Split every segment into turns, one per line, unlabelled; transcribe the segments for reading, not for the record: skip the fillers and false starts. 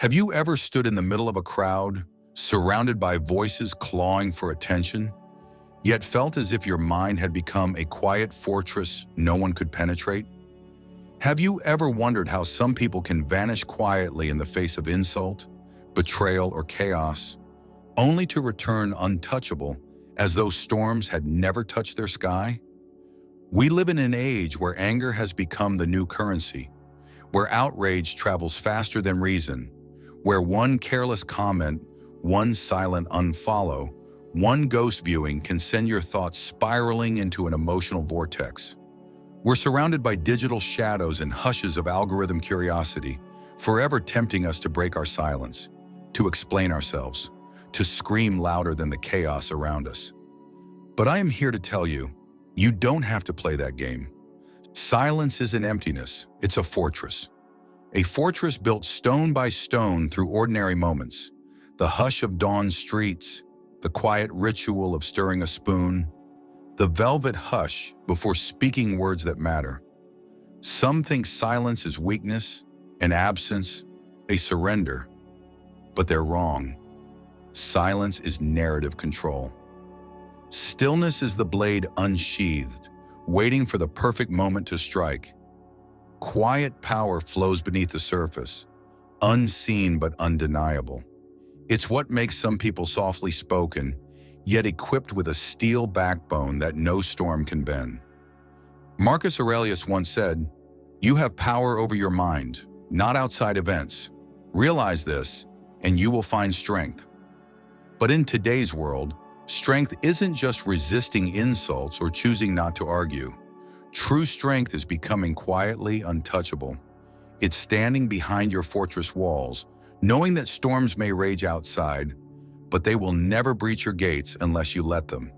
Have you ever stood in the middle of a crowd, surrounded by voices clawing for attention, yet felt as if your mind had become a quiet fortress no one could penetrate? Have you ever wondered how some people can vanish quietly in the face of insult, betrayal, or chaos, only to return untouchable as though storms had never touched their sky? We live in an age where anger has become the new currency, where outrage travels faster than reason, where one careless comment, one silent unfollow, one ghost viewing can send your thoughts spiraling into an emotional vortex. We're surrounded by digital shadows and hushes of algorithm curiosity, forever tempting us to break our silence, to explain ourselves, to scream louder than the chaos around us. But I am here to tell you, you don't have to play that game. Silence isn't emptiness, it's a fortress. A fortress built stone by stone through ordinary moments. The hush of dawn streets, the quiet ritual of stirring a spoon, the velvet hush before speaking words that matter. Some think silence is weakness, an absence, a surrender, but they're wrong. Silence is narrative control. Stillness is the blade unsheathed, waiting for the perfect moment to strike. Quiet power flows beneath the surface, unseen but undeniable. It's what makes some people softly spoken, yet equipped with a steel backbone that no storm can bend. Marcus Aurelius once said, "You have power over your mind, not outside events. Realize this, and you will find strength." But in today's world, strength isn't just resisting insults or choosing not to argue. True strength is becoming quietly untouchable. It's standing behind your fortress walls, knowing that storms may rage outside, but they will never breach your gates unless you let them.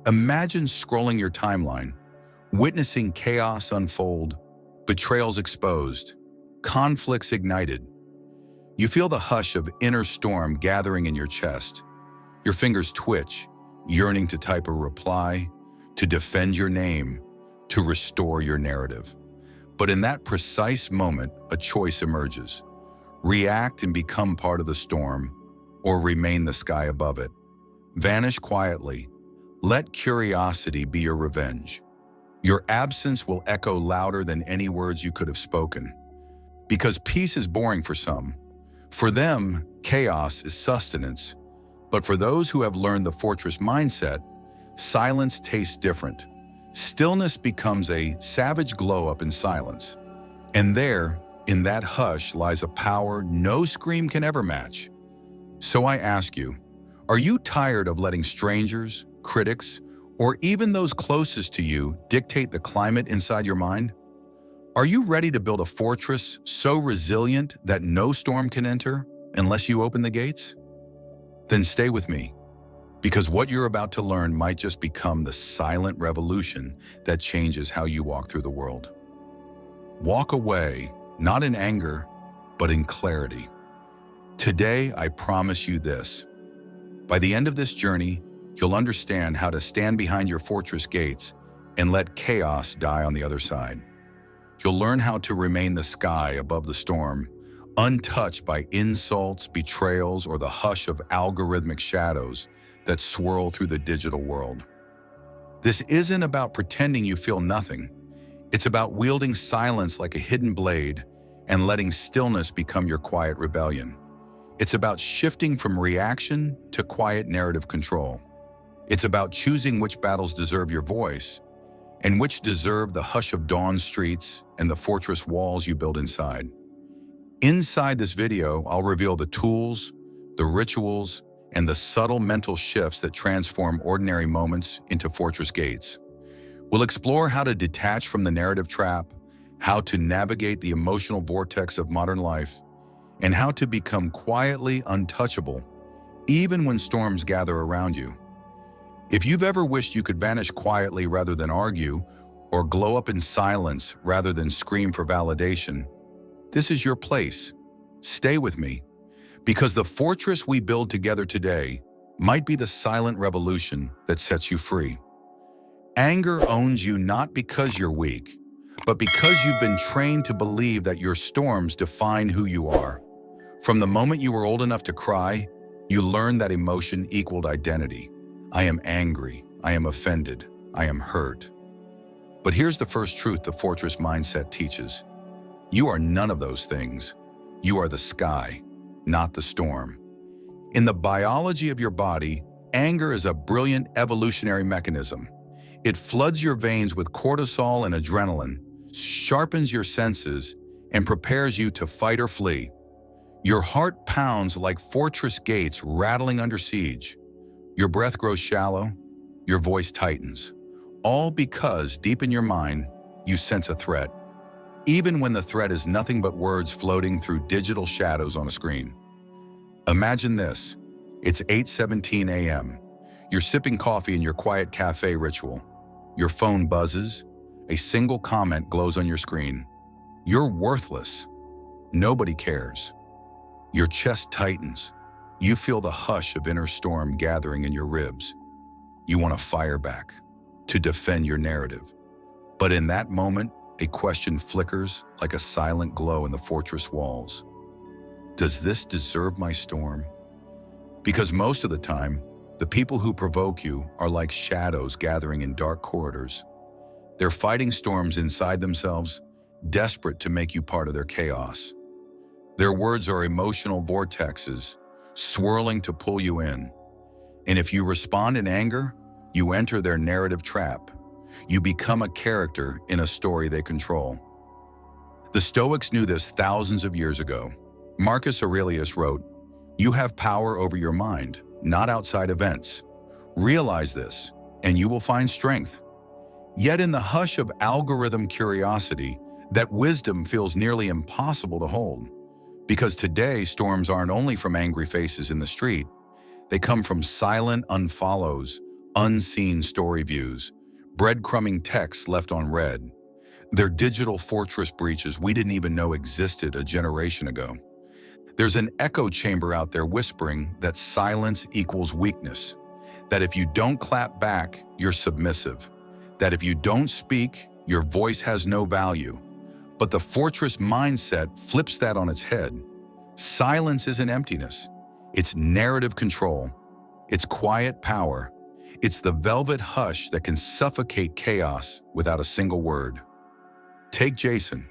Imagine scrolling your timeline, witnessing chaos unfold, betrayals exposed, conflicts ignited. You feel the hush of inner storm gathering in your chest. Your fingers twitch, yearning to type a reply, to defend your name, to restore your narrative. But in that precise moment, a choice emerges. React and become part of the storm, or remain the sky above it. Vanish quietly. Let curiosity be your revenge. Your absence will echo louder than any words you could have spoken. Because peace is boring for some. For them, chaos is sustenance. But for those who have learned the fortress mindset, silence tastes different. Stillness becomes a savage glow-up in silence. And there, in that hush, lies a power no scream can ever match. So I ask you, are you tired of letting strangers, critics, or even those closest to you dictate the climate inside your mind? Are you ready to build a fortress so resilient that no storm can enter unless you open the gates? Then stay with me, because what you're about to learn might just become the silent revolution that changes how you walk through the world. Walk away, not in anger, but in clarity. Today, I promise you this. By the end of this journey, you'll understand how to stand behind your fortress gates and let chaos die on the other side. You'll learn how to remain the sky above the storm, untouched by insults, betrayals, or the hush of algorithmic shadows that swirl through the digital world. This isn't about pretending you feel nothing. It's about wielding silence like a hidden blade and letting stillness become your quiet rebellion. It's about shifting from reaction to quiet narrative control. It's about choosing which battles deserve your voice and which deserve the hush of dawn streets and the fortress walls you build inside. Inside this video, I'll reveal the tools, the rituals, and the subtle mental shifts that transform ordinary moments into fortress gates. We'll explore how to detach from the narrative trap, how to navigate the emotional vortex of modern life, and how to become quietly untouchable, even when storms gather around you. If you've ever wished you could vanish quietly rather than argue, or glow up in silence rather than scream for validation, this is your place. Stay with me, because the fortress we build together today might be the silent revolution that sets you free. Anger owns you not because you're weak, but because you've been trained to believe that your storms define who you are. From the moment you were old enough to cry, you learned that emotion equaled identity. I am angry, I am offended, I am hurt. But here's the first truth the fortress mindset teaches. You are none of those things. You are the sky, not the storm. In the biology of your body, anger is a brilliant evolutionary mechanism. It floods your veins with cortisol and adrenaline, sharpens your senses, and prepares you to fight or flee. Your heart pounds like fortress gates rattling under siege. Your breath grows shallow, your voice tightens. All because, deep in your mind, you sense a threat, even when the threat is nothing but words floating through digital shadows on a screen. Imagine this. It's 8:17 a.m. You're sipping coffee in your quiet cafe ritual. Your phone buzzes. A single comment glows on your screen. You're worthless. Nobody cares. Your chest tightens. You feel the hush of inner storm gathering in your ribs. You want to fire back, to defend your narrative. But in that moment, a question flickers like a silent glow in the fortress walls. Does this deserve my storm? Because most of the time, the people who provoke you are like shadows gathering in dark corridors. They're fighting storms inside themselves, desperate to make you part of their chaos. Their words are emotional vortexes, swirling to pull you in. And if you respond in anger, you enter their narrative trap. You become a character in a story they control. The Stoics knew this thousands of years ago. Marcus Aurelius wrote, "You have power over your mind, not outside events. Realize this, and you will find strength." Yet in the hush of algorithm curiosity, that wisdom feels nearly impossible to hold. Because today, storms aren't only from angry faces in the street. They come from silent unfollows, unseen story views, breadcrumbing texts left unread. They're digital fortress breaches we didn't even know existed a generation ago. There's an echo chamber out there whispering that silence equals weakness, that if you don't clap back, you're submissive, that if you don't speak, your voice has no value. But the fortress mindset flips that on its head. Silence isn't emptiness. It's narrative control. It's quiet power. It's the velvet hush that can suffocate chaos without a single word. Take Jason,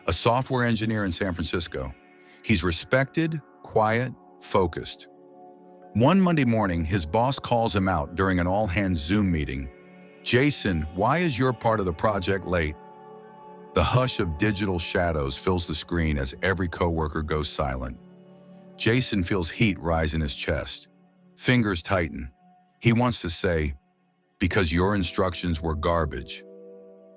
a software engineer in San Francisco. He's respected, quiet, focused. One Monday morning, his boss calls him out during an all-hands Zoom meeting. "Jason, why is your part of the project late?" The hush of digital shadows fills the screen as every coworker goes silent. Jason feels heat rise in his chest. Fingers tighten. He wants to say, "Because your instructions were garbage."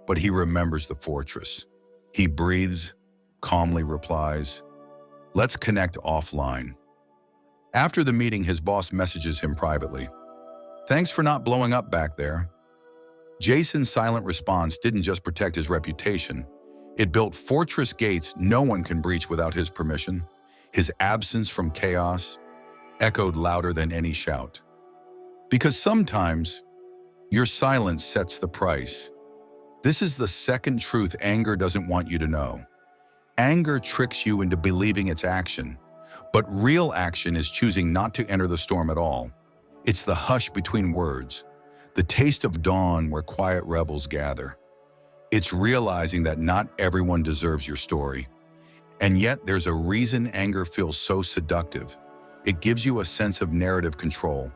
But he remembers the fortress. He breathes, calmly replies, "Let's connect offline." After the meeting, his boss messages him privately. "Thanks for not blowing up back there." Jason's silent response didn't just protect his reputation. It built fortress gates no one can breach without his permission. His absence from chaos echoed louder than any shout. Because sometimes, your silence sets the price. This is the second truth anger doesn't want you to know. Anger tricks you into believing it's action, but real action is choosing not to enter the storm at all. It's the hush between words, the taste of dawn where quiet rebels gather. It's realizing that not everyone deserves your story. And yet there's a reason anger feels so seductive. It gives you a sense of narrative control,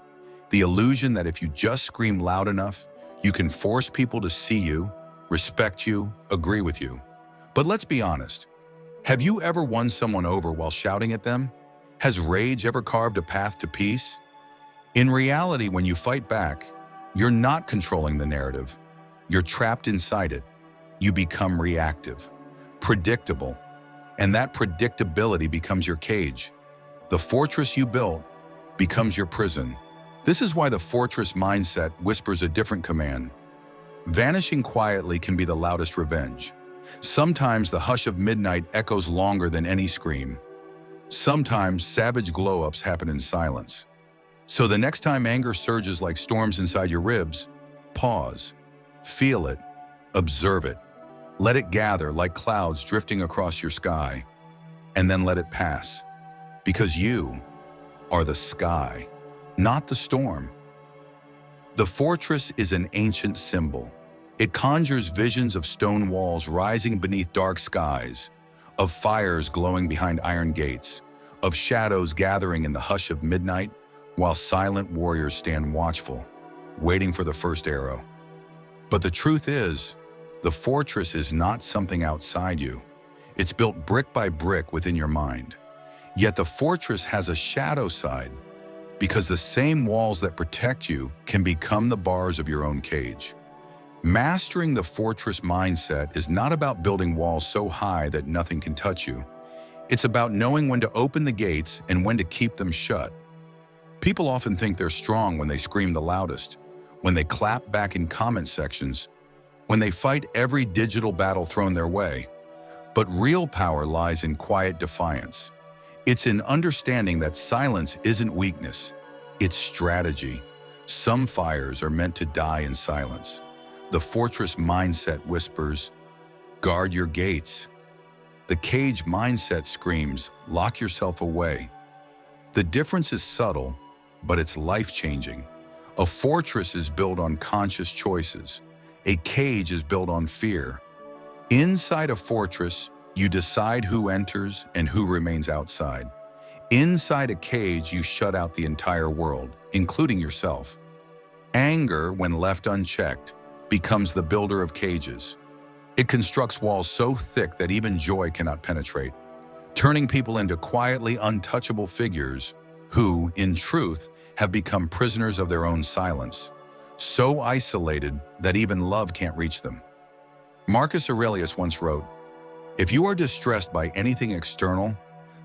the illusion that if you just scream loud enough, you can force people to see you, respect you, agree with you. But let's be honest. Have you ever won someone over while shouting at them? Has rage ever carved a path to peace? In reality, when you fight back, you're not controlling the narrative. You're trapped inside it. You become reactive, predictable, and that predictability becomes your cage. The fortress you built becomes your prison. This is why the fortress mindset whispers a different command. Vanishing quietly can be the loudest revenge. Sometimes the hush of midnight echoes longer than any scream. Sometimes savage glow-ups happen in silence. So the next time anger surges like storms inside your ribs, pause, feel it, observe it. Let it gather like clouds drifting across your sky, and then let it pass. Because you are the sky, not the storm. The fortress is an ancient symbol. It conjures visions of stone walls rising beneath dark skies, of fires glowing behind iron gates, of shadows gathering in the hush of midnight, while silent warriors stand watchful, waiting for the first arrow. But the truth is, the fortress is not something outside you. It's built brick by brick within your mind. Yet the fortress has a shadow side, because the same walls that protect you can become the bars of your own cage. Mastering the fortress mindset is not about building walls so high that nothing can touch you. It's about knowing when to open the gates and when to keep them shut. People often think they're strong when they scream the loudest, when they clap back in comment sections, when they fight every digital battle thrown their way. But real power lies in quiet defiance. It's in understanding that silence isn't weakness, it's strategy. Some fires are meant to die in silence. The fortress mindset whispers, guard your gates. The cage mindset screams, lock yourself away. The difference is subtle, but it's life-changing. A fortress is built on conscious choices. A cage is built on fear. Inside a fortress, you decide who enters and who remains outside. Inside a cage, you shut out the entire world, including yourself. Anger, when left unchecked, becomes the builder of cages. It constructs walls so thick that even joy cannot penetrate, turning people into quietly untouchable figures who, in truth, have become prisoners of their own silence, so isolated that even love can't reach them. Marcus Aurelius once wrote, "If you are distressed by anything external,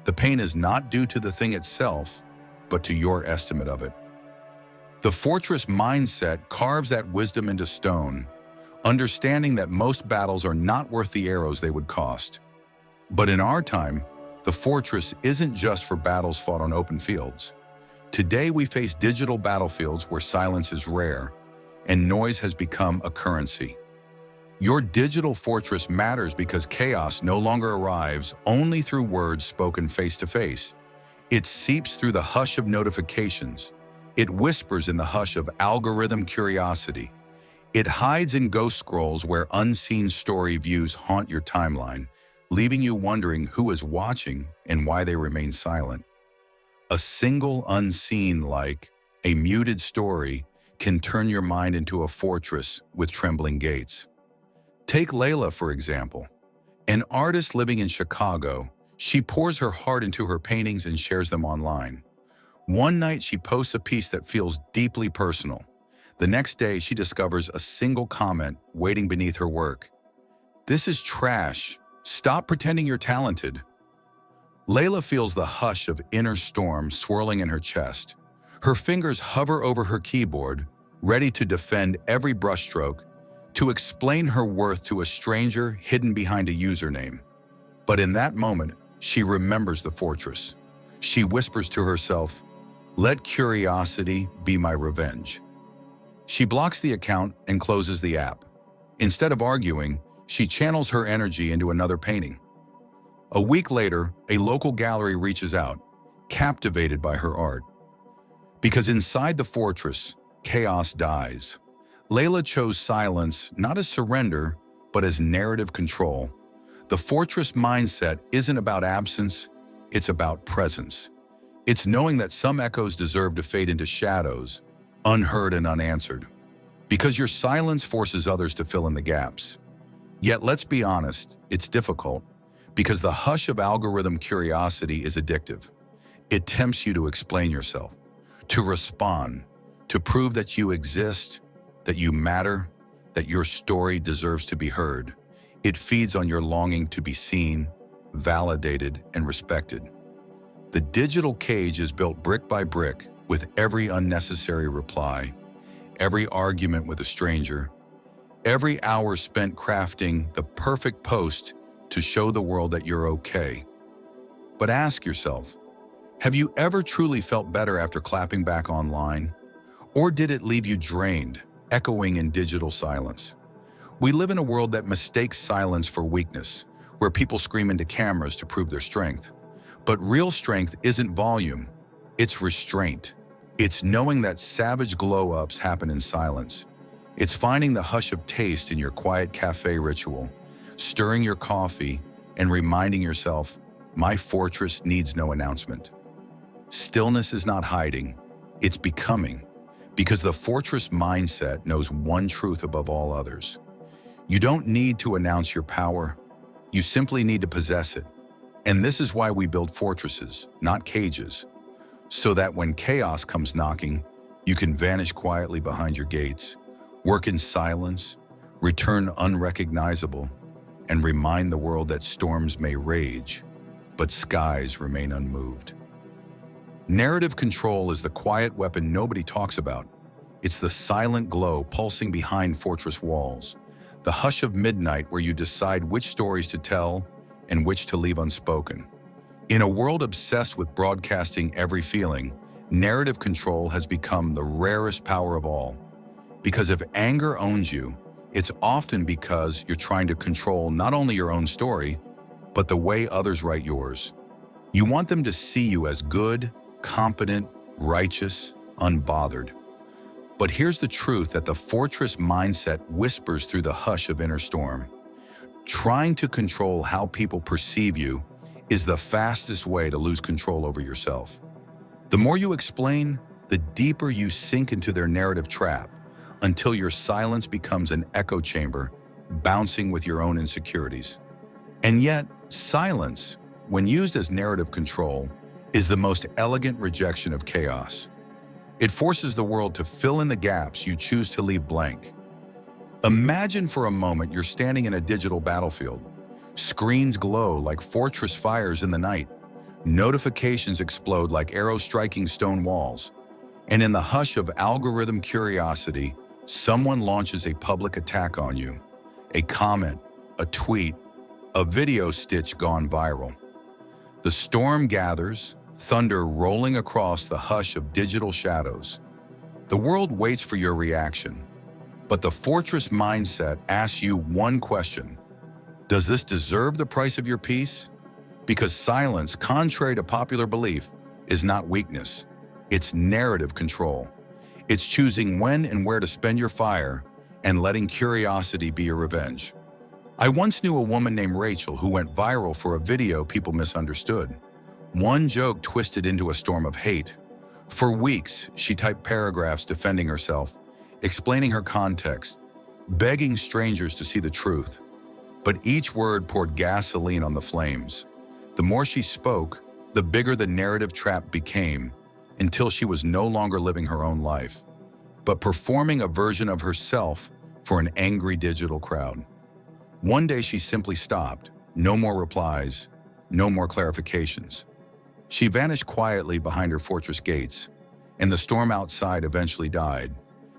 the pain is not due to the thing itself, but to your estimate of it." The fortress mindset carves that wisdom into stone, understanding that most battles are not worth the arrows they would cost. But in our time, the fortress isn't just for battles fought on open fields. Today we face digital battlefields where silence is rare, and noise has become a currency. Your digital fortress matters because chaos no longer arrives only through words spoken face to face. It seeps through the hush of notifications. It whispers in the hush of algorithm curiosity. It hides in ghost scrolls where unseen story views haunt your timeline, leaving you wondering who is watching and why they remain silent. A single unseen like a muted story can turn your mind into a fortress with trembling gates. Take Layla, for example. An artist living in Chicago, she pours her heart into her paintings and shares them online. One night she posts a piece that feels deeply personal. The next day she discovers a single comment waiting beneath her work. "This is trash. Stop pretending you're talented." Layla feels the hush of inner storm swirling in her chest. Her fingers hover over her keyboard, ready to defend every brushstroke, to explain her worth to a stranger hidden behind a username. But in that moment, she remembers the fortress. She whispers to herself, "Let curiosity be my revenge." She blocks the account and closes the app. Instead of arguing, she channels her energy into another painting. A week later, a local gallery reaches out, captivated by her art. Because inside the fortress, chaos dies. Layla chose silence not as surrender, but as narrative control. The fortress mindset isn't about absence, it's about presence. It's knowing that some echoes deserve to fade into shadows, unheard and unanswered. Because your silence forces others to fill in the gaps. Yet let's be honest, it's difficult. Because the hush of algorithm curiosity is addictive. It tempts you to explain yourself, to respond, to prove that you exist, that you matter, that your story deserves to be heard. It feeds on your longing to be seen, validated, and respected. The digital cage is built brick by brick with every unnecessary reply, every argument with a stranger, every hour spent crafting the perfect post to show the world that you're okay. But ask yourself, have you ever truly felt better after clapping back online? Or did it leave you drained, echoing in digital silence? We live in a world that mistakes silence for weakness, where people scream into cameras to prove their strength. But real strength isn't volume, it's restraint. It's knowing that savage glow-ups happen in silence. It's finding the hush of taste in your quiet cafe ritual, stirring your coffee and reminding yourself, my fortress needs no announcement. Stillness is not hiding, it's becoming, because the fortress mindset knows one truth above all others. You don't need to announce your power, you simply need to possess it. And this is why we build fortresses, not cages, so that when chaos comes knocking, you can vanish quietly behind your gates, work in silence, return unrecognizable, and remind the world that storms may rage, but skies remain unmoved. Narrative control is the quiet weapon nobody talks about. It's the silent glow pulsing behind fortress walls, the hush of midnight where you decide which stories to tell and which to leave unspoken. In a world obsessed with broadcasting every feeling, narrative control has become the rarest power of all. Because if anger owns you, it's often because you're trying to control not only your own story, but the way others write yours. You want them to see you as good, competent, righteous, unbothered. But here's the truth that the fortress mindset whispers through the hush of inner storm. Trying to control how people perceive you is the fastest way to lose control over yourself. The more you explain, the deeper you sink into their narrative trap, until your silence becomes an echo chamber, bouncing with your own insecurities. And yet, silence, when used as narrative control, is the most elegant rejection of chaos. It forces the world to fill in the gaps you choose to leave blank. Imagine for a moment you're standing in a digital battlefield. Screens glow like fortress fires in the night. Notifications explode like arrows striking stone walls. And in the hush of algorithm curiosity, someone launches a public attack on you. A comment, a tweet, a video stitch gone viral. The storm gathers, thunder rolling across the hush of digital shadows. The world waits for your reaction. But the fortress mindset asks you one question. Does this deserve the price of your peace? Because silence, contrary to popular belief, is not weakness. It's narrative control. It's choosing when and where to spend your fire and letting curiosity be your revenge. I once knew a woman named Rachel who went viral for a video people misunderstood. One joke twisted into a storm of hate. For weeks, she typed paragraphs defending herself, explaining her context, begging strangers to see the truth. But each word poured gasoline on the flames. The more she spoke, the bigger the narrative trap became, until she was no longer living her own life, but performing a version of herself for an angry digital crowd. One day she simply stopped. No more replies, no more clarifications. She vanished quietly behind her fortress gates, and the storm outside eventually died,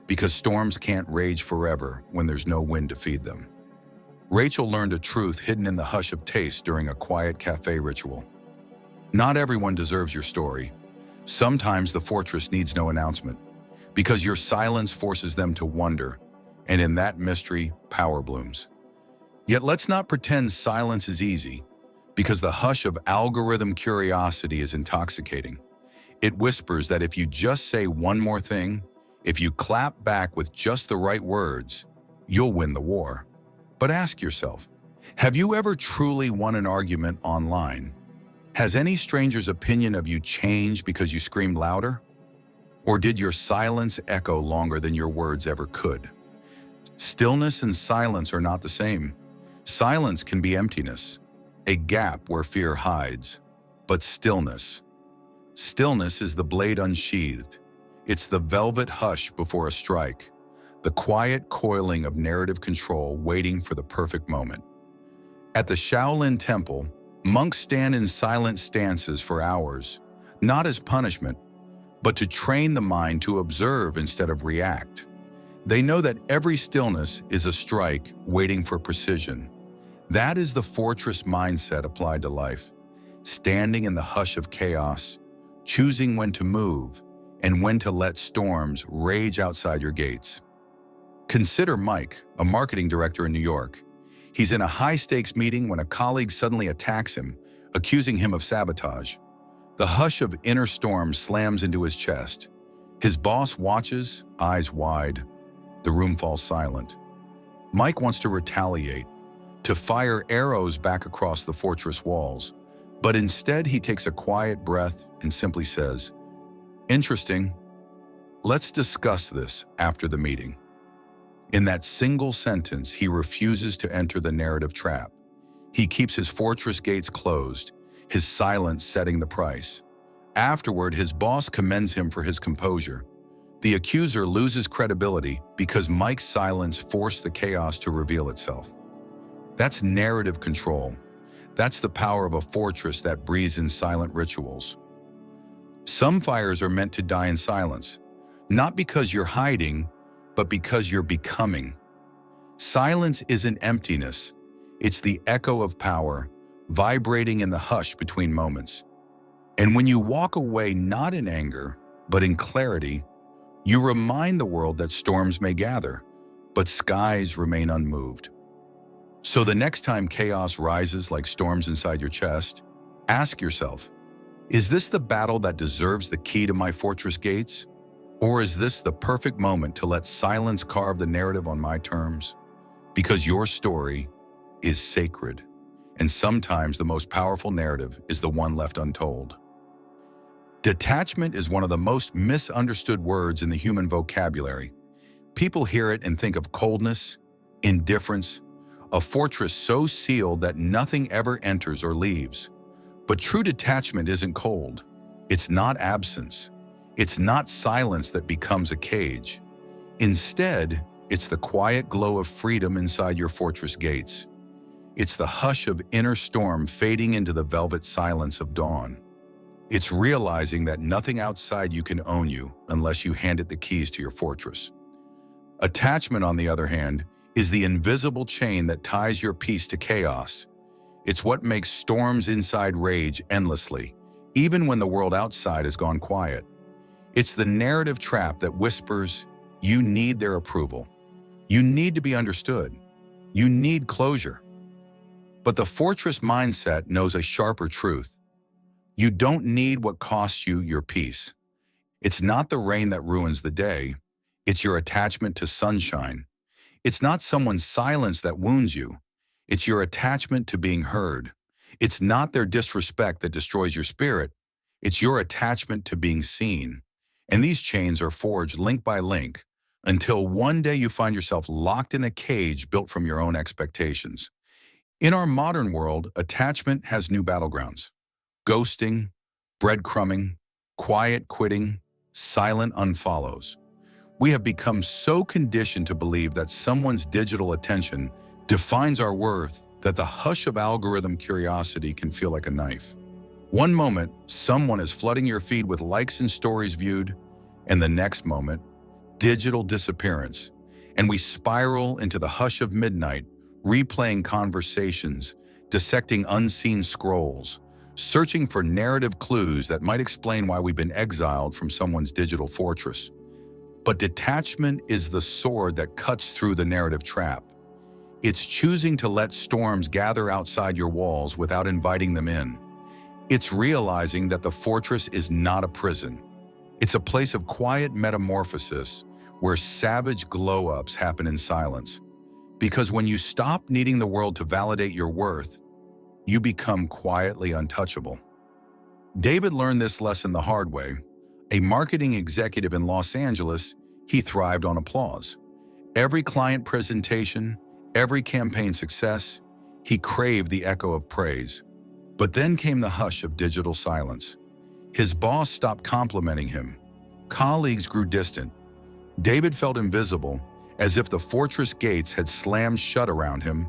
because storms can't rage forever when there's no wind to feed them. Rachel learned a truth hidden in the hush of taste during a quiet cafe ritual. Not everyone deserves your story. Sometimes the fortress needs no announcement, because your silence forces them to wonder, and in that mystery, power blooms. Yet let's not pretend silence is easy, because the hush of algorithm curiosity is intoxicating. It whispers that if you just say one more thing, if you clap back with just the right words, you'll win the war. But ask yourself, have you ever truly won an argument online? Has any stranger's opinion of you changed because you screamed louder? Or did your silence echo longer than your words ever could? Stillness and silence are not the same. Silence can be emptiness, a gap where fear hides. But stillness is the blade unsheathed. It's the velvet hush before a strike, the quiet coiling of narrative control waiting for the perfect moment. At the Shaolin Temple, monks stand in silent stances for hours, not as punishment, but to train the mind to observe instead of react. They know that every stillness is a strike waiting for precision. That is the fortress mindset applied to life, standing in the hush of chaos, choosing when to move and when to let storms rage outside your gates. Consider Mike, a marketing director in New York. He's in a high-stakes meeting when a colleague suddenly attacks him, accusing him of sabotage. The hush of inner storm slams into his chest. His boss watches, eyes wide. The room falls silent. Mike wants to retaliate, to fire arrows back across the fortress walls. But instead, he takes a quiet breath and simply says, "Interesting. Let's discuss this after the meeting." In that single sentence, he refuses to enter the narrative trap. He keeps his fortress gates closed, his silence setting the price. Afterward, his boss commends him for his composure. The accuser loses credibility because Mike's silence forced the chaos to reveal itself. That's narrative control. That's the power of a fortress that breathes in silent rituals. Some fires are meant to die in silence, not because you're hiding, but because you're becoming. Silence isn't emptiness. It's the echo of power, vibrating in the hush between moments. And when you walk away not in anger, but in clarity, you remind the world that storms may gather, but skies remain unmoved. So the next time chaos rises like storms inside your chest, ask yourself, is this the battle that deserves the key to my fortress gates? Or is this the perfect moment to let silence carve the narrative on my terms? Because your story is sacred, and sometimes the most powerful narrative is the one left untold. Detachment is one of the most misunderstood words in the human vocabulary. People hear it and think of coldness, indifference, a fortress so sealed that nothing ever enters or leaves. But true detachment isn't cold. It's not absence. It's not silence that becomes a cage. Instead, it's the quiet glow of freedom inside your fortress gates. It's the hush of inner storm fading into the velvet silence of dawn. It's realizing that nothing outside you can own you unless you hand it the keys to your fortress. Attachment, on the other hand, is the invisible chain that ties your peace to chaos. It's what makes storms inside rage endlessly, even when the world outside has gone quiet. It's the narrative trap that whispers, you need their approval. You need to be understood. You need closure. But the fortress mindset knows a sharper truth. You don't need what costs you your peace. It's not the rain that ruins the day. It's your attachment to sunshine. It's not someone's silence that wounds you. It's your attachment to being heard. It's not their disrespect that destroys your spirit. It's your attachment to being seen. And these chains are forged link by link until one day you find yourself locked in a cage built from your own expectations. In our modern world, attachment has new battlegrounds. Ghosting, breadcrumbing, quiet quitting, silent unfollows. We have become so conditioned to believe that someone's digital attention defines our worth that the hush of algorithm curiosity can feel like a knife. One moment, someone is flooding your feed with likes and stories viewed, and the next moment, digital disappearance. And we spiral into the hush of midnight, replaying conversations, dissecting unseen scrolls, searching for narrative clues that might explain why we've been exiled from someone's digital fortress. But detachment is the sword that cuts through the narrative trap. It's choosing to let storms gather outside your walls without inviting them in. It's realizing that the fortress is not a prison. It's a place of quiet metamorphosis where savage glow-ups happen in silence. Because when you stop needing the world to validate your worth, you become quietly untouchable. David learned this lesson the hard way. A marketing executive in Los Angeles, he thrived on applause. Every client presentation, every campaign success, he craved the echo of praise. But then came the hush of digital silence. His boss stopped complimenting him. Colleagues grew distant. David felt invisible, as if the fortress gates had slammed shut around him.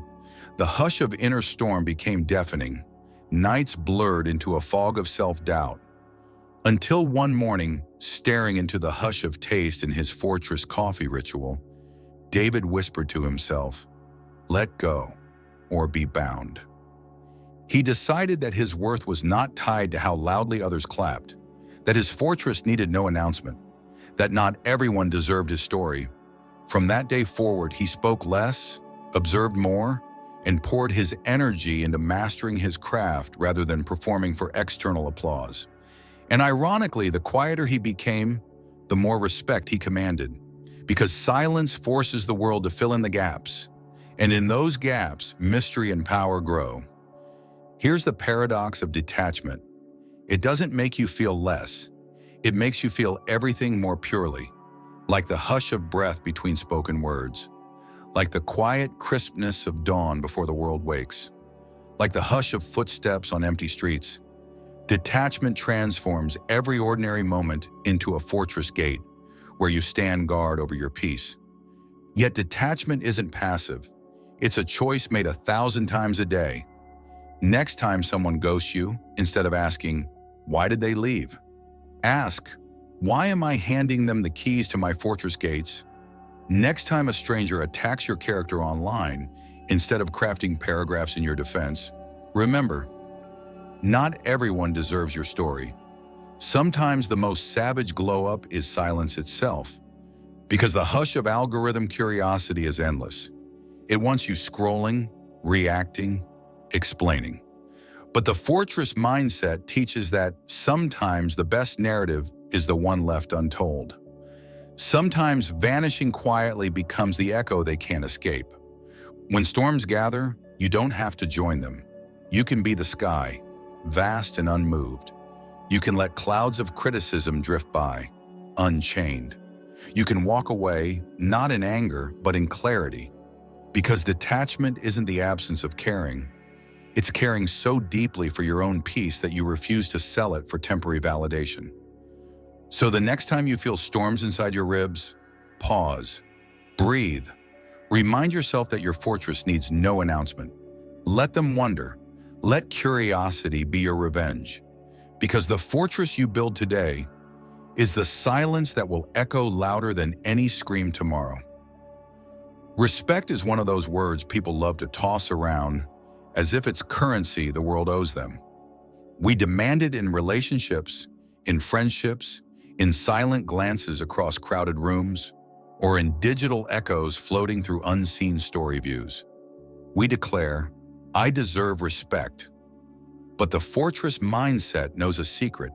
The hush of inner storm became deafening. Nights blurred into a fog of self-doubt. Until one morning, staring into the hush of taste in his fortress coffee ritual, David whispered to himself, "Let go, or be bound." He decided that his worth was not tied to how loudly others clapped, that his fortress needed no announcement, that not everyone deserved his story. From that day forward, he spoke less, observed more, and poured his energy into mastering his craft rather than performing for external applause. And ironically, the quieter he became, the more respect he commanded, because silence forces the world to fill in the gaps, and in those gaps, mystery and power grow. Here's the paradox of detachment. It doesn't make you feel less. It makes you feel everything more purely, like the hush of breath between spoken words, like the quiet crispness of dawn before the world wakes, like the hush of footsteps on empty streets. Detachment transforms every ordinary moment into a fortress gate where you stand guard over your peace. Yet detachment isn't passive. It's a choice made 1,000 times a day. Next time someone ghosts you, instead of asking, "Why did they leave?" ask, "Why am I handing them the keys to my fortress gates?" Next time a stranger attacks your character online, instead of crafting paragraphs in your defense, remember, not everyone deserves your story. Sometimes the most savage glow-up is silence itself, because the hush of algorithm curiosity is endless. It wants you scrolling, reacting, explaining. But the fortress mindset teaches that sometimes the best narrative is the one left untold. Sometimes vanishing quietly becomes the echo they can't escape. When storms gather, you don't have to join them. You can be the sky, vast and unmoved. You can let clouds of criticism drift by, unchained. You can walk away, not in anger, but in clarity. Because detachment isn't the absence of caring. It's caring so deeply for your own peace that you refuse to sell it for temporary validation. So the next time you feel storms inside your ribs, pause, breathe. Remind yourself that your fortress needs no announcement. Let them wonder. Let curiosity be your revenge. Because the fortress you build today is the silence that will echo louder than any scream tomorrow. Respect is one of those words people love to toss around as if it's currency the world owes them. We demand it in relationships, in friendships, in silent glances across crowded rooms, or in digital echoes floating through unseen story views. We declare, "I deserve respect." But the fortress mindset knows a secret.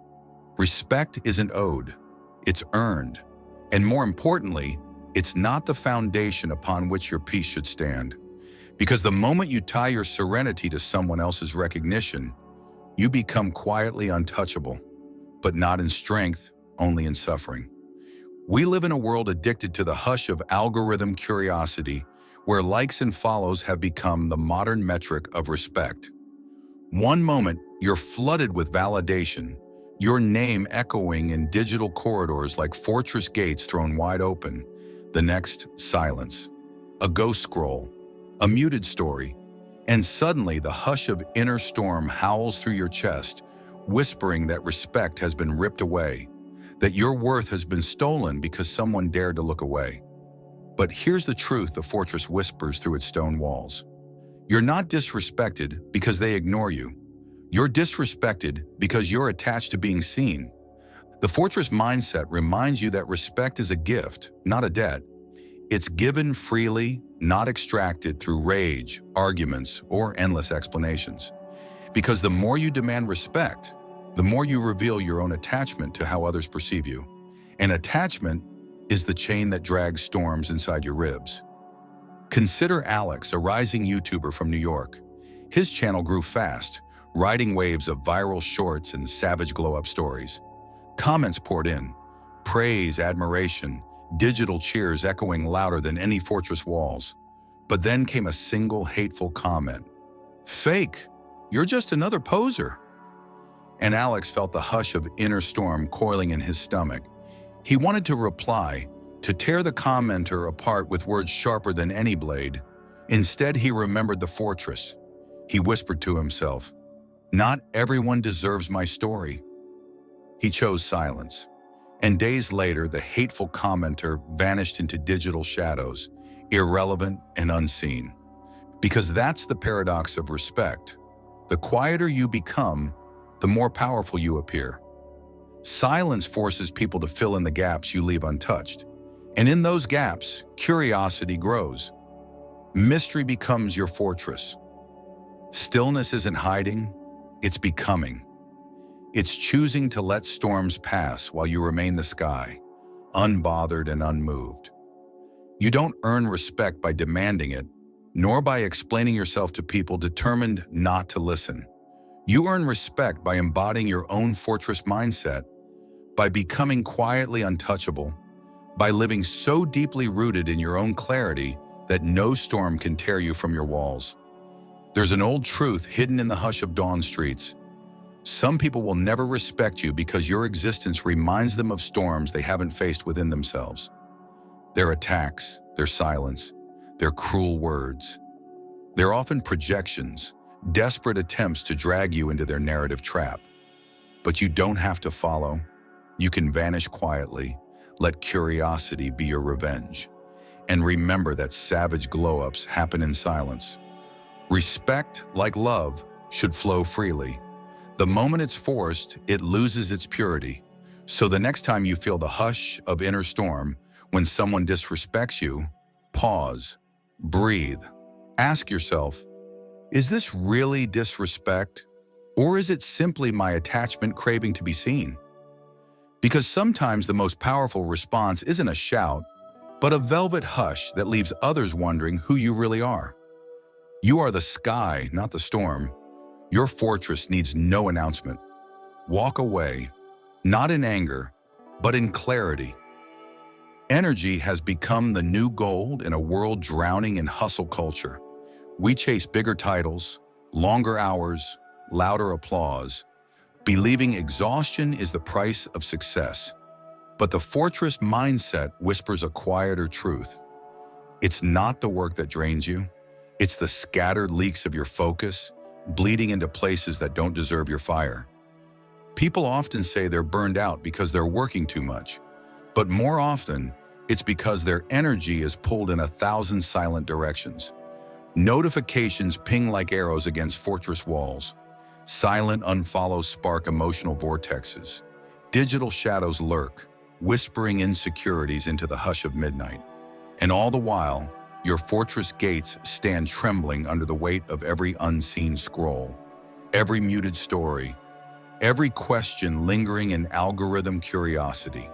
Respect isn't owed, it's earned. And more importantly, it's not the foundation upon which your peace should stand. Because the moment you tie your serenity to someone else's recognition, you become quietly untouchable, but not in strength, only in suffering. We live in a world addicted to the hush of algorithm curiosity, where likes and follows have become the modern metric of respect. One moment, you're flooded with validation, your name echoing in digital corridors like fortress gates thrown wide open. The next, silence. A ghost scroll, a muted story, and suddenly the hush of inner storm howls through your chest, whispering that respect has been ripped away, that your worth has been stolen because someone dared to look away. But here's the truth the fortress whispers through its stone walls. You're not disrespected because they ignore you. You're disrespected because you're attached to being seen. The fortress mindset reminds you that respect is a gift, not a debt. It's given freely, not extracted through rage, arguments, or endless explanations. Because the more you demand respect, the more you reveal your own attachment to how others perceive you. And attachment is the chain that drags storms inside your ribs. Consider Alex, a rising YouTuber from New York. His channel grew fast, riding waves of viral shorts and savage glow-up stories. Comments poured in, praise, admiration, digital cheers echoing louder than any fortress walls. But then came a single hateful comment. "Fake, you're just another poser." And Alex felt the hush of inner storm coiling in his stomach. He wanted to reply, to tear the commenter apart with words sharper than any blade. Instead, he remembered the fortress. He whispered to himself, "Not everyone deserves my story." He chose silence. And days later, the hateful commenter vanished into digital shadows, irrelevant and unseen. Because that's the paradox of respect. The quieter you become, the more powerful you appear. Silence forces people to fill in the gaps you leave untouched. And in those gaps, curiosity grows. Mystery becomes your fortress. Stillness isn't hiding, it's becoming. It's choosing to let storms pass while you remain the sky, unbothered and unmoved. You don't earn respect by demanding it, nor by explaining yourself to people determined not to listen. You earn respect by embodying your own fortress mindset, by becoming quietly untouchable, by living so deeply rooted in your own clarity that no storm can tear you from your walls. There's an old truth hidden in the hush of dawn streets. Some people will never respect you because your existence reminds them of storms they haven't faced within themselves. Their attacks, their silence, their cruel words. They're often projections, desperate attempts to drag you into their narrative trap. But you don't have to follow. You can vanish quietly. Let curiosity be your revenge. And remember that savage glow-ups happen in silence. Respect, like love, should flow freely. The moment it's forced, it loses its purity. So the next time you feel the hush of inner storm, when someone disrespects you, pause, breathe. Ask yourself, is this really disrespect? Or is it simply my attachment craving to be seen? Because sometimes the most powerful response isn't a shout, but a velvet hush that leaves others wondering who you really are. You are the sky, not the storm. Your fortress needs no announcement. Walk away, not in anger, but in clarity. Energy has become the new gold in a world drowning in hustle culture. We chase bigger titles, longer hours, louder applause, believing exhaustion is the price of success. But the fortress mindset whispers a quieter truth. It's not the work that drains you. It's the scattered leaks of your focus, bleeding into places that don't deserve your fire. People often say they're burned out because they're working too much. But more often, it's because their energy is pulled in 1,000 silent directions. Notifications ping like arrows against fortress walls. Silent unfollows spark emotional vortexes. Digital shadows lurk, whispering insecurities into the hush of midnight. And all the while, your fortress gates stand trembling under the weight of every unseen scroll, every muted story, every question lingering in algorithm curiosity.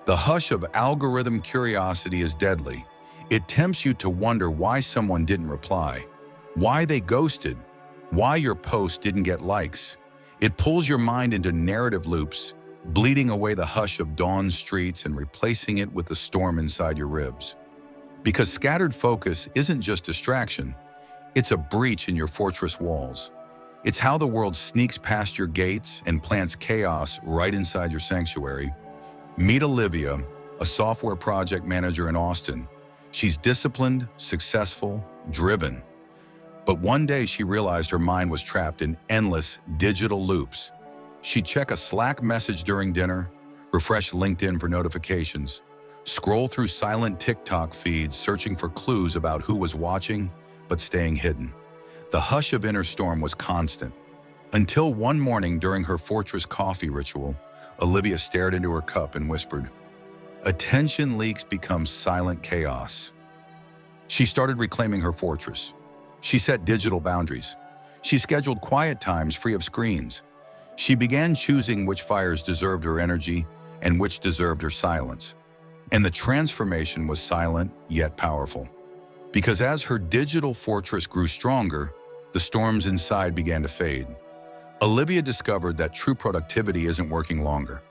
The hush of algorithm curiosity is deadly. It tempts you to wonder why someone didn't reply, why they ghosted, why your post didn't get likes. It pulls your mind into narrative loops, bleeding away the hush of dawn streets and replacing it with the storm inside your ribs. Because scattered focus isn't just distraction, it's a breach in your fortress walls. It's how the world sneaks past your gates and plants chaos right inside your sanctuary. Meet Olivia, a software project manager in Austin. She's disciplined, successful, driven. But one day she realized her mind was trapped in endless digital loops. She'd check a Slack message during dinner, refresh LinkedIn for notifications, scroll through silent TikTok feeds searching for clues about who was watching, but staying hidden. The hush of inner storm was constant. Until one morning during her fortress coffee ritual, Olivia stared into her cup and whispered, "Attention leaks become silent chaos." She started reclaiming her fortress. She set digital boundaries. She scheduled quiet times free of screens. She began choosing which fires deserved her energy and which deserved her silence. And the transformation was silent yet powerful. Because as her digital fortress grew stronger, the storms inside began to fade. Olivia discovered that true productivity isn't working longer.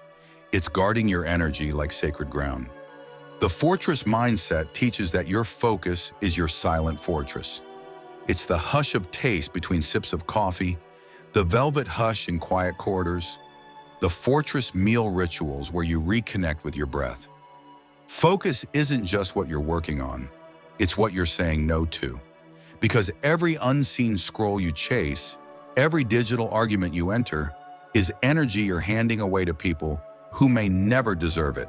It's guarding your energy like sacred ground. The fortress mindset teaches that your focus is your silent fortress. It's the hush of taste between sips of coffee, the velvet hush in quiet corridors, the fortress meal rituals where you reconnect with your breath. Focus isn't just what you're working on, it's what you're saying no to. Because every unseen scroll you chase, every digital argument you enter, is energy you're handing away to people who may never deserve it.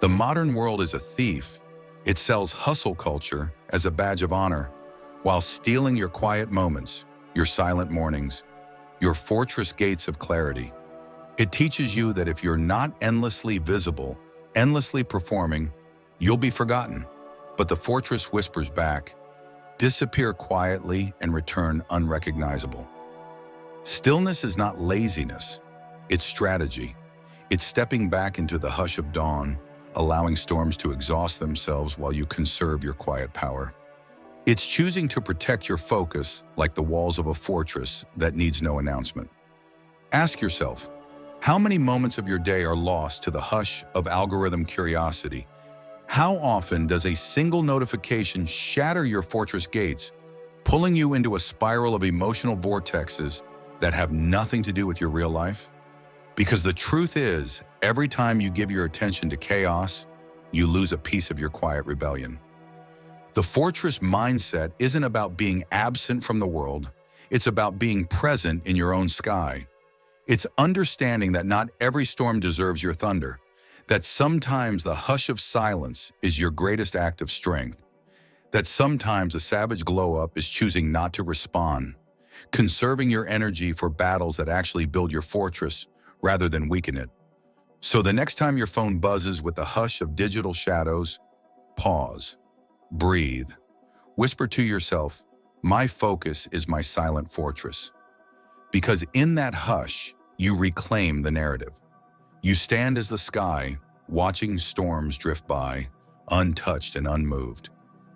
The modern world is a thief. It sells hustle culture as a badge of honor, while stealing your quiet moments, your silent mornings, your fortress gates of clarity. It teaches you that if you're not endlessly visible, endlessly performing, you'll be forgotten. But the fortress whispers back, disappear quietly and return unrecognizable. Stillness is not laziness, it's strategy. It's stepping back into the hush of dawn, allowing storms to exhaust themselves while you conserve your quiet power. It's choosing to protect your focus like the walls of a fortress that needs no announcement. Ask yourself, how many moments of your day are lost to the hush of algorithm curiosity? How often does a single notification shatter your fortress gates, pulling you into a spiral of emotional vortexes that have nothing to do with your real life? Because the truth is, every time you give your attention to chaos, you lose a piece of your quiet rebellion. The fortress mindset isn't about being absent from the world, it's about being present in your own sky. It's understanding that not every storm deserves your thunder, that sometimes the hush of silence is your greatest act of strength, that sometimes a savage glow-up is choosing not to respond, conserving your energy for battles that actually build your fortress rather than weaken it. So the next time your phone buzzes with the hush of digital shadows, pause, breathe, whisper to yourself, my focus is my silent fortress. Because in that hush, you reclaim the narrative. You stand as the sky, watching storms drift by, untouched and unmoved.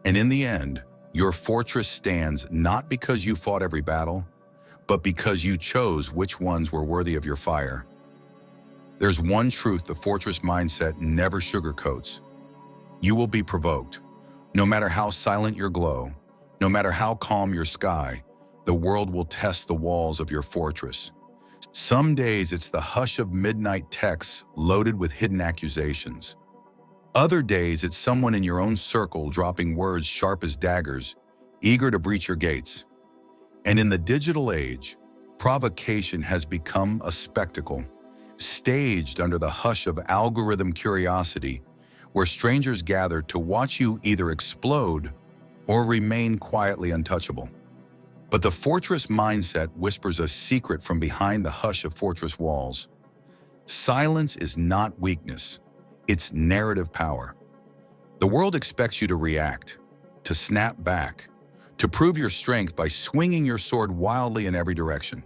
And in the end, your fortress stands not because you fought every battle, but because you chose which ones were worthy of your fire. There's one truth the fortress mindset never sugarcoats. You will be provoked. No matter how silent your glow, no matter how calm your sky, the world will test the walls of your fortress. Some days it's the hush of midnight texts loaded with hidden accusations. Other days it's someone in your own circle dropping words sharp as daggers, eager to breach your gates. And in the digital age, provocation has become a spectacle, staged under the hush of algorithm curiosity, where strangers gather to watch you either explode or remain quietly untouchable. But the fortress mindset whispers a secret from behind the hush of fortress walls. Silence is not weakness, it's narrative power. The world expects you to react, to snap back, to prove your strength by swinging your sword wildly in every direction.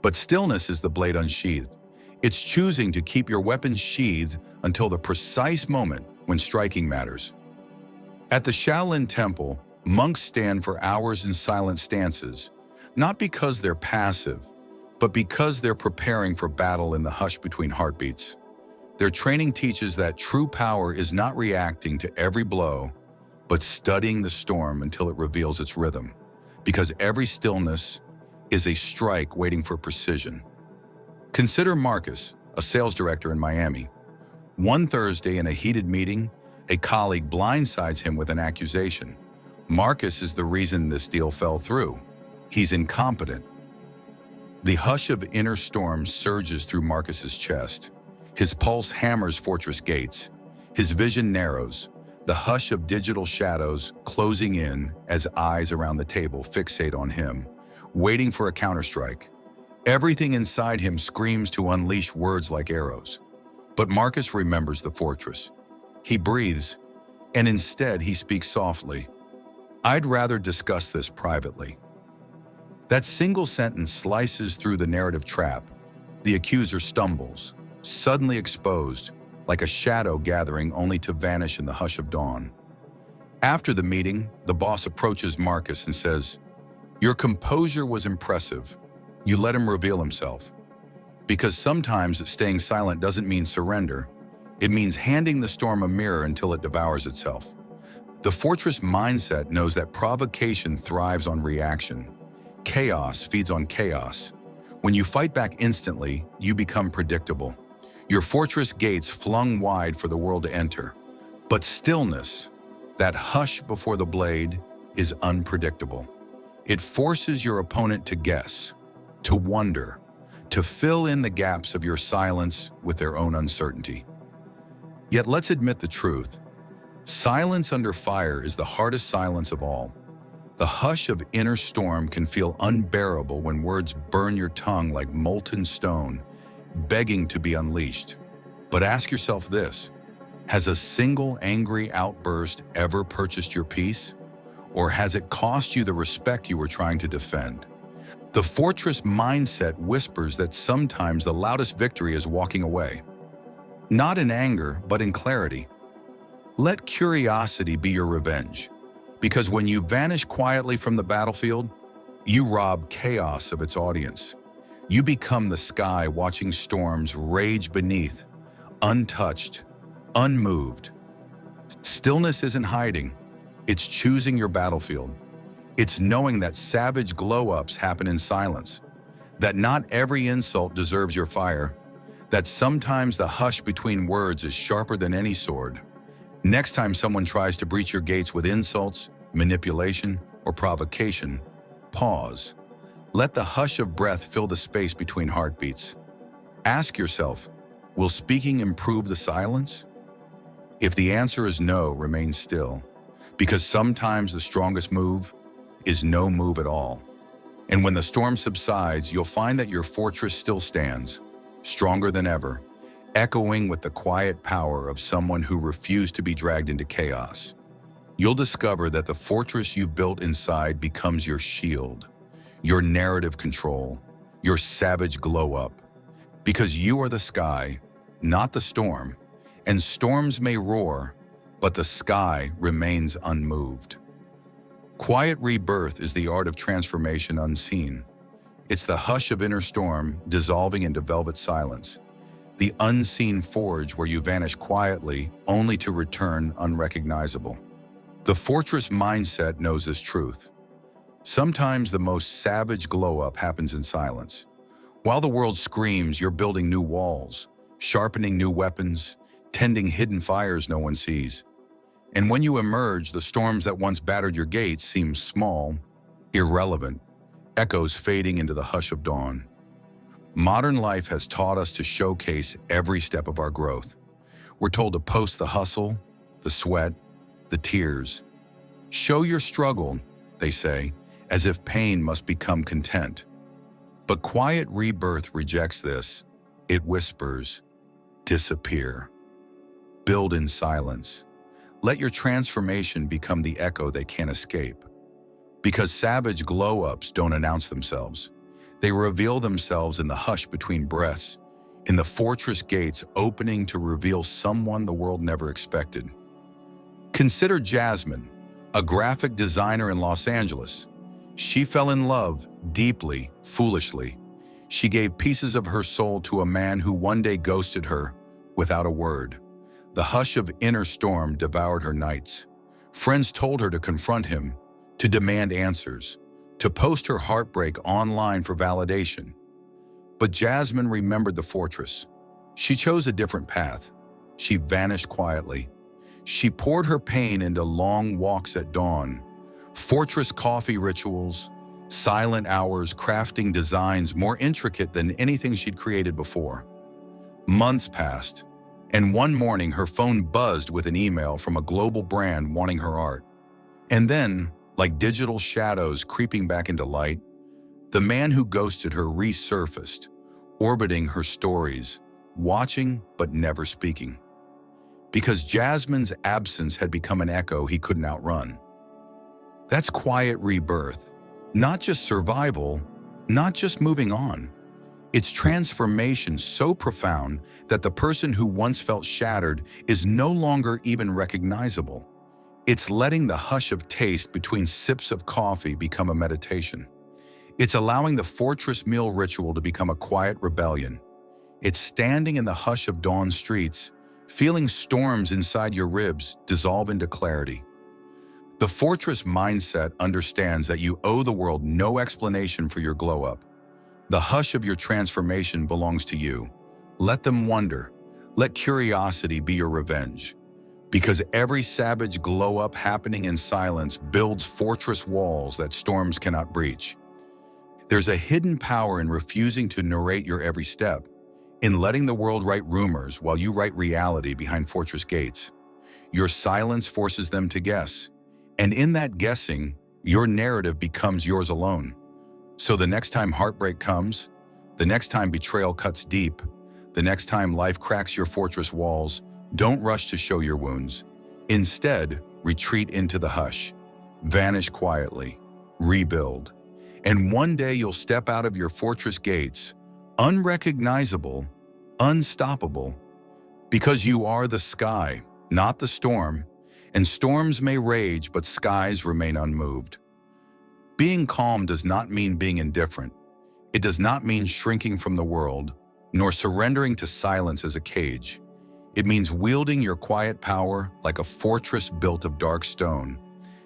But stillness is the blade unsheathed. It's choosing to keep your weapon sheathed until the precise moment when striking matters. At the Shaolin Temple, monks stand for hours in silent stances, not because they're passive, but because they're preparing for battle in the hush between heartbeats. Their training teaches that true power is not reacting to every blow, but studying the storm until it reveals its rhythm, because every stillness is a strike waiting for precision. Consider Marcus, a sales director in Miami. One Thursday in a heated meeting, a colleague blindsides him with an accusation. Marcus is the reason this deal fell through. He's incompetent. The hush of inner storm surges through Marcus's chest. His pulse hammers fortress gates. His vision narrows, the hush of digital shadows closing in as eyes around the table fixate on him, waiting for a counterstrike. Everything inside him screams to unleash words like arrows. But Marcus remembers the fortress. He breathes, and instead he speaks softly. I'd rather discuss this privately. That single sentence slices through the narrative trap. The accuser stumbles, suddenly exposed, like a shadow gathering only to vanish in the hush of dawn. After the meeting, the boss approaches Marcus and says, "Your composure was impressive. You let him reveal himself." Because sometimes staying silent doesn't mean surrender. It means handing the storm a mirror until it devours itself. The fortress mindset knows that provocation thrives on reaction. Chaos feeds on chaos. When you fight back instantly, you become predictable. Your fortress gates flung wide for the world to enter. But stillness, that hush before the blade, is unpredictable. It forces your opponent to guess, to wonder, to fill in the gaps of your silence with their own uncertainty. Yet let's admit the truth. Silence under fire is the hardest silence of all. The hush of inner storm can feel unbearable when words burn your tongue like molten stone, begging to be unleashed. But ask yourself this: has a single angry outburst ever purchased your peace? Or has it cost you the respect you were trying to defend? The fortress mindset whispers that sometimes the loudest victory is walking away. Not in anger, but in clarity. Let curiosity be your revenge, because when you vanish quietly from the battlefield, you rob chaos of its audience. You become the sky watching storms rage beneath, untouched, unmoved. Stillness isn't hiding, it's choosing your battlefield. It's knowing that savage glow-ups happen in silence, that not every insult deserves your fire, that sometimes the hush between words is sharper than any sword. Next time someone tries to breach your gates with insults, manipulation, or provocation, pause. Let the hush of breath fill the space between heartbeats. Ask yourself, will speaking improve the silence? If the answer is no, remain still, because sometimes the strongest move is no move at all. And when the storm subsides, you'll find that your fortress still stands, stronger than ever, echoing with the quiet power of someone who refused to be dragged into chaos. You'll discover that the fortress you've built inside becomes your shield, your narrative control, your savage glow-up. Because you are the sky, not the storm, and storms may roar, but the sky remains unmoved. Quiet rebirth is the art of transformation unseen. It's the hush of inner storm dissolving into velvet silence, the unseen forge where you vanish quietly only to return unrecognizable. The fortress mindset knows this truth. Sometimes the most savage glow-up happens in silence. While the world screams, you're building new walls, sharpening new weapons, tending hidden fires no one sees. And when you emerge, the storms that once battered your gates seem small, irrelevant, echoes fading into the hush of dawn. Modern life has taught us to showcase every step of our growth. We're told to post the hustle, the sweat, the tears. Show your struggle, they say, as if pain must become content. But quiet rebirth rejects this. It whispers, disappear. Build in silence. Let your transformation become the echo they can't escape. Because savage glow-ups don't announce themselves. They reveal themselves in the hush between breaths, in the fortress gates opening to reveal someone the world never expected. Consider Jasmine, a graphic designer in Los Angeles. She fell in love, deeply, foolishly. She gave pieces of her soul to a man who one day ghosted her without a word. The hush of inner storm devoured her nights. Friends told her to confront him, to demand answers, to post her heartbreak online for validation. But Jasmine remembered the fortress. She chose a different path. She vanished quietly. She poured her pain into long walks at dawn, fortress coffee rituals, silent hours crafting designs more intricate than anything she'd created before. Months passed, and one morning her phone buzzed with an email from a global brand wanting her art. And then, like digital shadows creeping back into light, the man who ghosted her resurfaced, orbiting her stories, watching but never speaking. Because Jasmine's absence had become an echo he couldn't outrun. That's quiet rebirth, not just survival, not just moving on. It's transformation so profound that the person who once felt shattered is no longer even recognizable. It's letting the hush of taste between sips of coffee become a meditation. It's allowing the fortress meal ritual to become a quiet rebellion. It's standing in the hush of dawn streets, feeling storms inside your ribs dissolve into clarity. The fortress mindset understands that you owe the world no explanation for your glow-up. The hush of your transformation belongs to you. Let them wonder. Let curiosity be your revenge. Because every savage glow-up happening in silence builds fortress walls that storms cannot breach. There's a hidden power in refusing to narrate your every step, in letting the world write rumors while you write reality behind fortress gates. Your silence forces them to guess, and in that guessing, your narrative becomes yours alone. So the next time heartbreak comes, the next time betrayal cuts deep, the next time life cracks your fortress walls, don't rush to show your wounds. Instead, retreat into the hush. vanish quietly, rebuild. And one day you'll step out of your fortress gates, unrecognizable, unstoppable, because you are the sky, not the storm, and storms may rage, but skies remain unmoved. Being calm does not mean being indifferent. It does not mean shrinking from the world, nor surrendering to silence as a cage. It means wielding your quiet power like a fortress built of dark stone,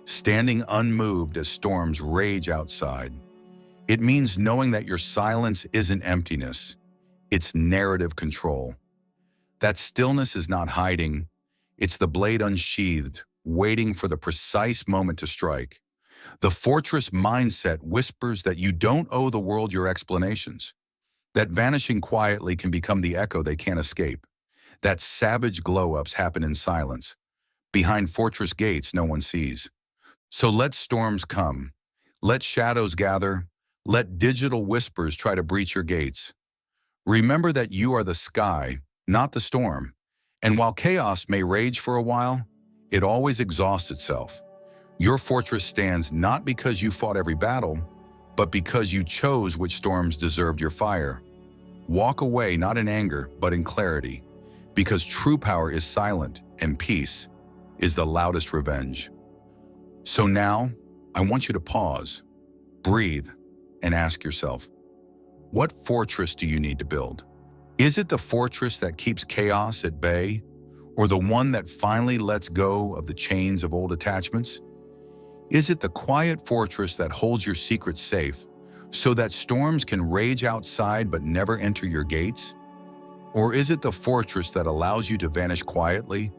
standing unmoved as storms rage outside. It means knowing that your silence isn't emptiness, it's narrative control. That stillness is not hiding, it's the blade unsheathed, waiting for the precise moment to strike. The fortress mindset whispers that you don't owe the world your explanations, that vanishing quietly can become the echo they can't escape, that savage glow-ups happen in silence, behind fortress gates no one sees. So let storms come, let shadows gather, let digital whispers try to breach your gates. Remember that you are the sky, not the storm, and while chaos may rage for a while, it always exhausts itself. Your fortress stands not because you fought every battle, but because you chose which storms deserved your fire. Walk away not in anger, but in clarity, because true power is silent and peace is the loudest revenge. So now, I want you to pause, breathe, and ask yourself, what fortress do you need to build? Is it the fortress that keeps chaos at bay, or the one that finally lets go of the chains of old attachments? Is it the quiet fortress that holds your secrets safe, so that storms can rage outside but never enter your gates? Or is it the fortress that allows you to vanish quietly,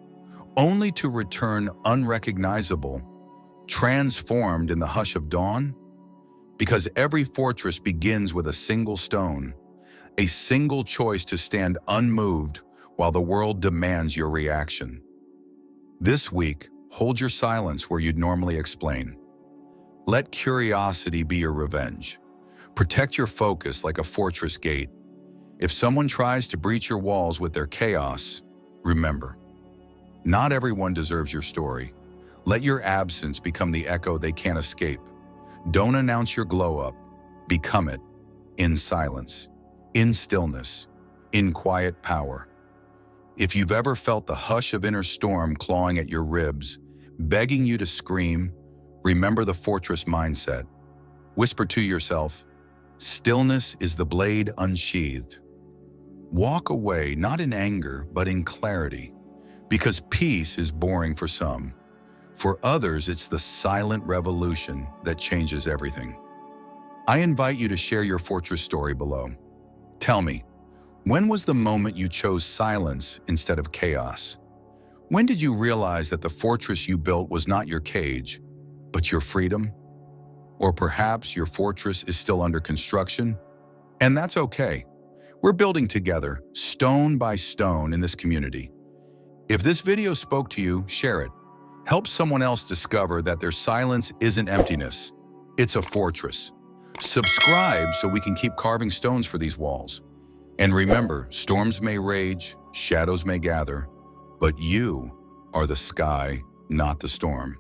only to return unrecognizable, transformed in the hush of dawn? Because every fortress begins with a single stone, a single choice to stand unmoved while the world demands your reaction. This week, hold your silence where you'd normally explain. Let curiosity be your revenge. Protect your focus like a fortress gate. If someone tries to breach your walls with their chaos, remember, not everyone deserves your story. Let your absence become the echo they can't escape. Don't announce your glow-up. Become it, in silence, in stillness, in quiet power. If you've ever felt the hush of inner storm clawing at your ribs, begging you to scream, remember the fortress mindset. Whisper to yourself, stillness is the blade unsheathed. Walk away not in anger, but in clarity, because peace is boring for some. For others, it's the silent revolution that changes everything. I invite you to share your fortress story below. Tell me, when was the moment you chose silence instead of chaos? When did you realize that the fortress you built was not your cage, but your freedom? Or perhaps your fortress is still under construction? And that's okay. We're building together, stone by stone, in this community. If this video spoke to you, share it. Help someone else discover that their silence isn't emptiness. It's a fortress. Subscribe so we can keep carving stones for these walls. And remember, storms may rage, shadows may gather, but you are the sky, not the storm.